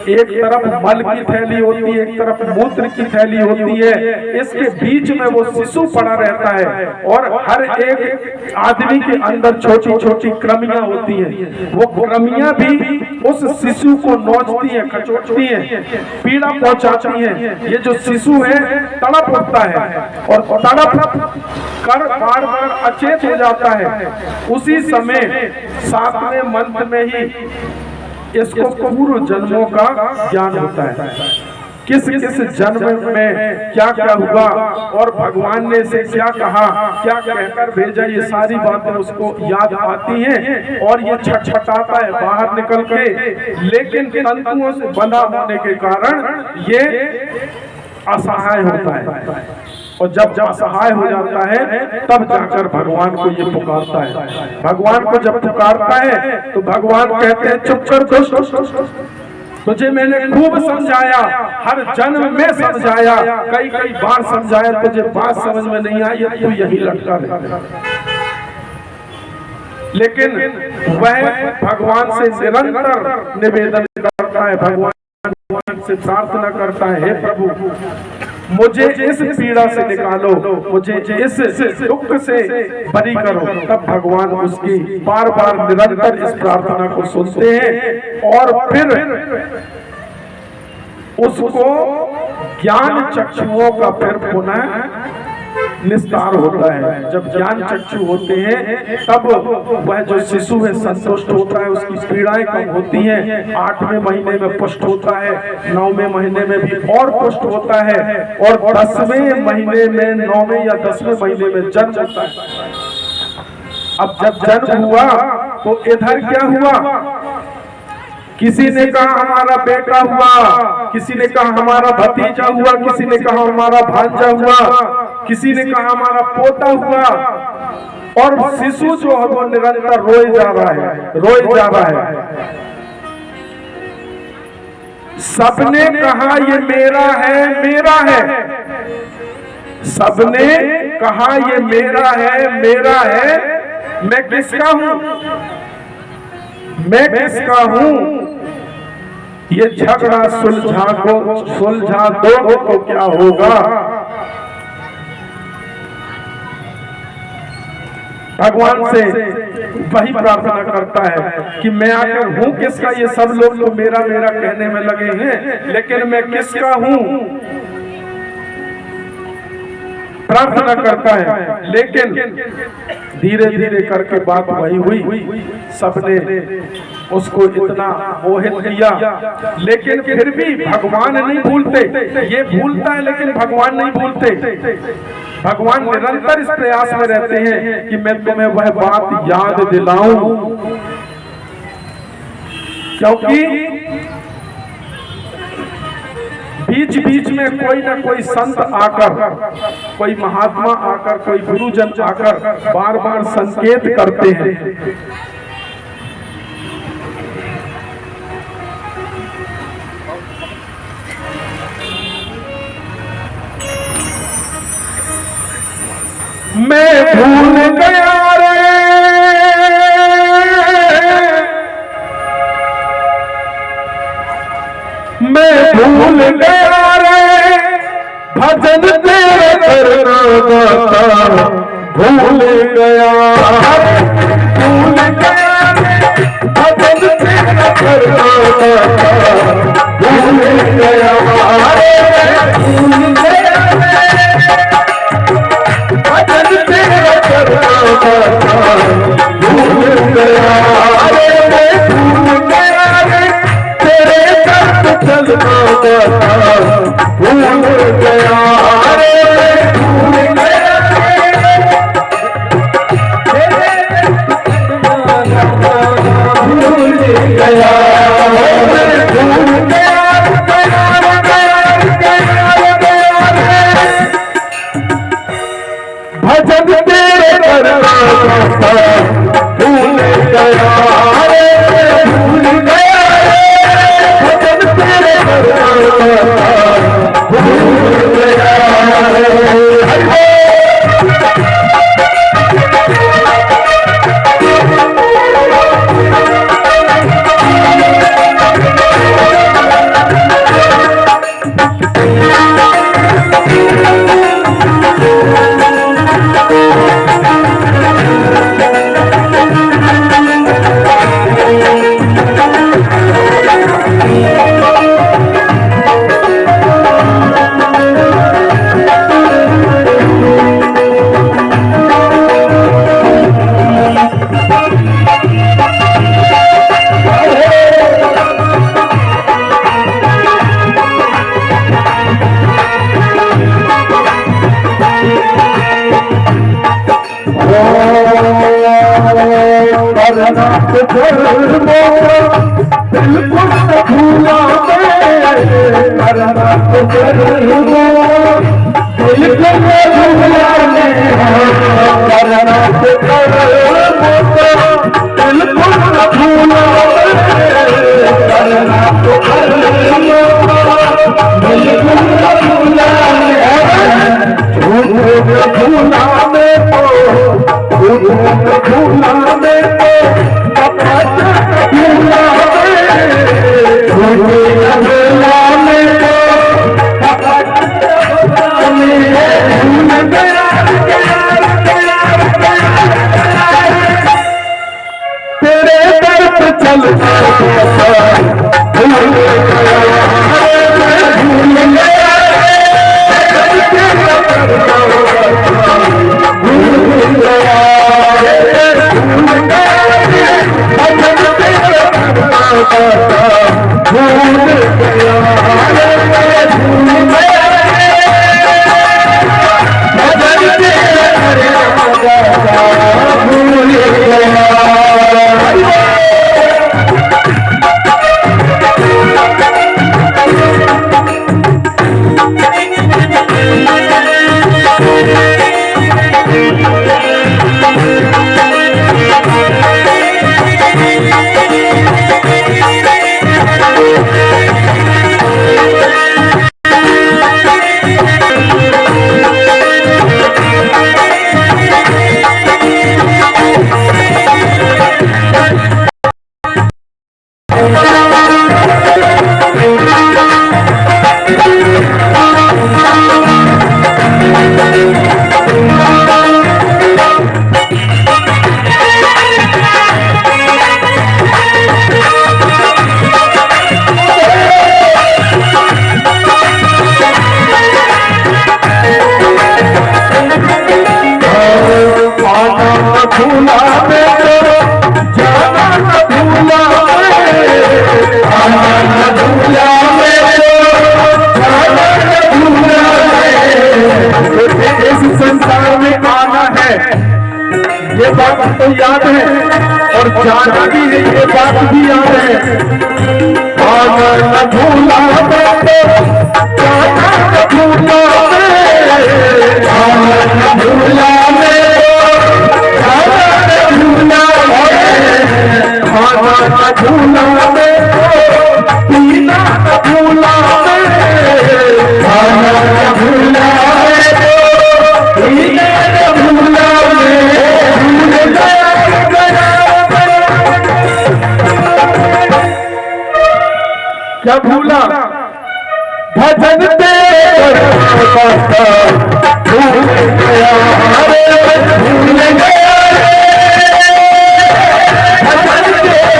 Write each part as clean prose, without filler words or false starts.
एक तरफ मल की थैली होती है, एक तरफ मूत्र की थैली होती है, इसके बीच में वो शिशु पड़ा रहता है और हर एक आदमी के अंदर छोटी छोटी कृमियां होती हैं। वो कृमियां भी उस शिशु को नोचती हैं, खचोटती हैं, पीड़ा पहुंचाती हैं। ये जो शिशु है तड़प उठता है और तड़प कर बार बार अचेत हो जाता है। उसी समय 7वें मंत्र में ही इसको पूर्व जन्मों का ज्ञान होता है, किस किस जन्म में क्या क्या हुआ और भगवान ने इसे क्या कहा, क्या कहकर भेजा, ये सारी बातें उसको याद आती हैं और ये छटछटाता है बाहर निकल के। लेकिन तंतुओं से बंधा होने के कारण ये असहाय होता है और जब असहाय हो जाता है तब जाकर भगवान को ये पुकारता है। भगवान को जब पुकारता है तो भगवान कहते हैं चुप कर दुष्ट, तुझे मैंने खूब समझाया, हर जन्म में समझाया, कई कई बार समझाया, तुझे बात समझ में नहीं आई, तू यही लटका रहे। लेकिन वह भगवान से निरंतर निवेदन करता है, भगवान से प्रार्थना करता है, हे प्रभु मुझे इस पीड़ा से निकालो, मुझे इस दुख से बरी करो। तब भगवान उसकी बार बार निरंतर इस प्रार्थना को सुनते हैं और फिर उसको ज्ञान चक्षुओं का फिर पुनः निस्तार होता है। जब ज्ञान चक्षु होते हैं तब वह जो शिशु है संतुष्ट होता है, उसकी पीड़ाएं कम होती हैं। 8वें महीने में पुष्ट होता है, 9वें महीने में भी और पुष्ट होता है और 10वें महीने में 9वें या 10वें महीने में जन्म होता है। अब जब जन्म हुआ तो इधर क्या हुआ, किसी ने कहा हमारा बेटा हुआ, किसी ने कहा हमारा भतीजा हुआ, किसी ने कहा हमारा भांजा हुआ, किसी ने कहा हमारा पोता हुआ। और शिशु जो है वो निरंतर रोए जा रहा है, रोए जा रहा है। सबने कहा ये मेरा है, मेरा है, सबने कहा ये मेरा है, मेरा है, मैं किसका हूं, मैं किसका हूं। ये झगड़ा सुलझा दो तो क्या होगा। भगवान से वही प्रार्थना करता है कि मैं आकर हूं किसका। ये सब लोग तो मेरा मेरा कहने में लगे हैं, लेकिन मैं किसका हूं, प्रार्थना करता है। लेकिन धीरे धीरे करके बात वही हुई, सबने उसको इतना मोहित किया, लेकिन फिर भी भगवान नहीं भूलते। ये भूलता है लेकिन भगवान नहीं भूलते। भगवान निरंतर इस प्रयास में रहते हैं कि मैं तुम्हें वह बात याद दिलाऊं, क्योंकि बीच बीच में कोई ना कोई संत आकर, कोई महात्मा आकर, कोई गुरुजन आकर बार बार संकेत करते हैं। मैं भूल गया रे, मैं भूल गया रे, भजन तेरे करना दाता, भूल गया, भूल गया रे, भजन तेरे करना दाता, भूल गया रे, भूल गया रे, भजन तेरे करना दाता, भूल गया रे, भूल गया रे, तेरे चलना दाता, भूल गया रे, भूल गया रे, भूल गया, भूल गया, भजन तेरे करना दाता, भूल गया रे, भूल गया रे, भजन तेरे करना दाता, करना तो करूँगा दिल को भुलाने करना तो करूँगा दिल को भुलाने करना तो करूँगा दिल को भुलाने झूठे भुलाने को झूठे भुलाने को तेरे दर पे चलता ये बात तो याद है और जाना भी है, ये बात भी याद है। आना न भूला जाना न भूला आना न भूला जाना न भूला आना न भूला पीना न भूला आना न भूला पीना न भूला क्या भूला भजन तेरा भूल गया भूल गया भजन तेरा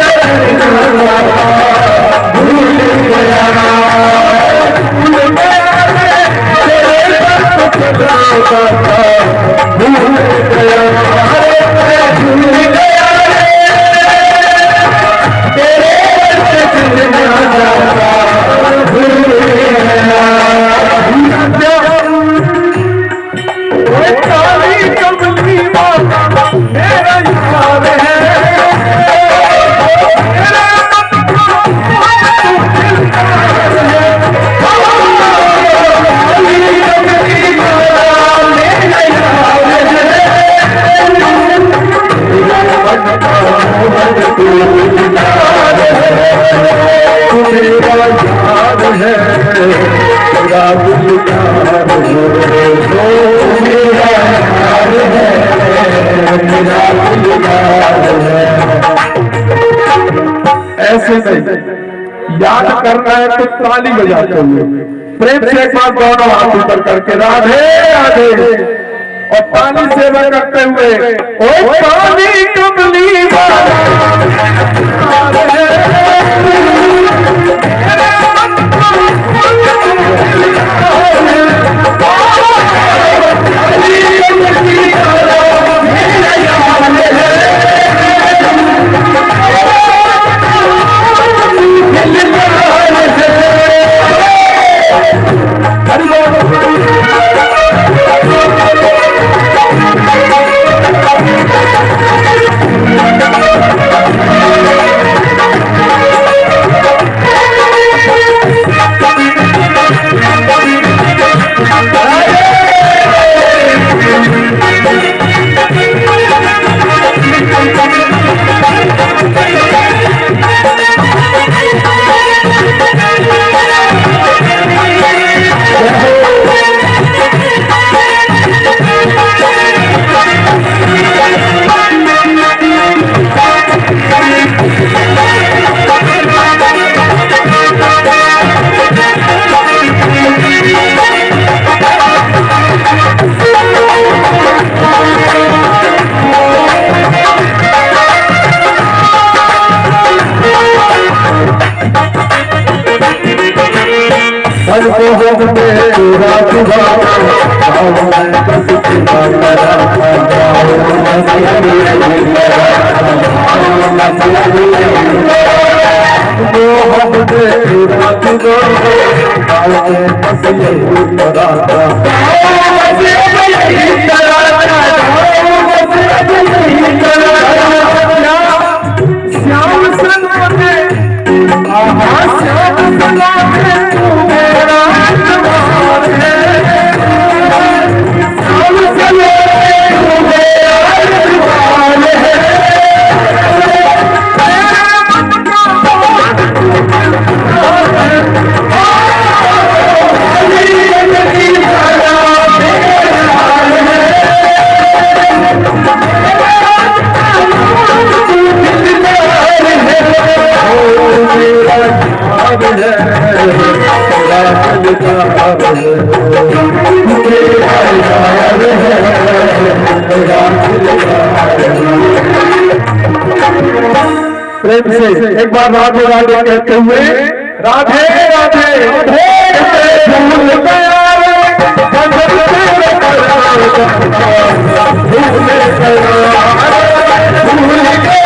भूल गया भूल ऐसे नहीं याद करना है तो ताली बजाते हुए प्रेम से एक बार दोनों हाथ ऊपर करके राधे राधे और ताली सेवा करते हुए ओ ताली कमली मन को हम तेरा दुआ गाँव में बस तेरा मेरा हम तेरा दुआ गाँव में बस यही तराता श्याम सलामे श्याम सलामे तू मेरा जवान है श्याम सलामे तू मेरा जवान है प्रेम से एक बार राधे राधे कहते हुए राधे राधे भूल गया भूल गया